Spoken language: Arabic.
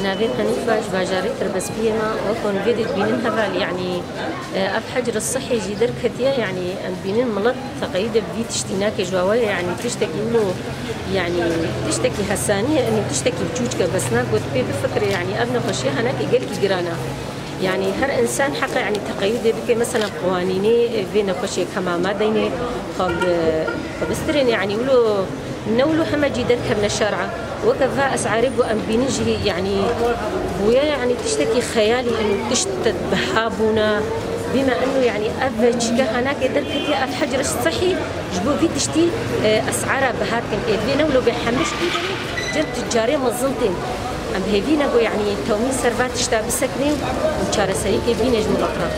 نافين حنيفة باجاري تربس بيما وكون فيديت بينين هذا يعني أب حجر الصحي جدر كتيا يعني بينين ملط تقييد بي تشتيناك جوايا يعني تشتكي إنه يعني تشتكي هسانية إنه تشتكي بجوجك بس ناقد بي بفكر يعني أبنى خشية هناك إجلك جرانا يعني هر إنسان حق يعني تقييد بك مثلا قوانيني بين خشية كما ما ديني فبسترين يعني ولو نولو هما جدر كبنا الشارع وكفاء أسعاري بو أم بينجي يعني بويا يعني تشتكي خيالي إنه تشتت بحابونا بما إنه يعني أفج كهناك يقدر كتير الحجر الصحي جبو في تشتي أسعارها بهات كم إيه نولو بحمش كده جرت تجاري مظلتين أم هيفينا بو يعني تومي سرفات تشتى بسكني وشارة سريكي بينج من الأطراف.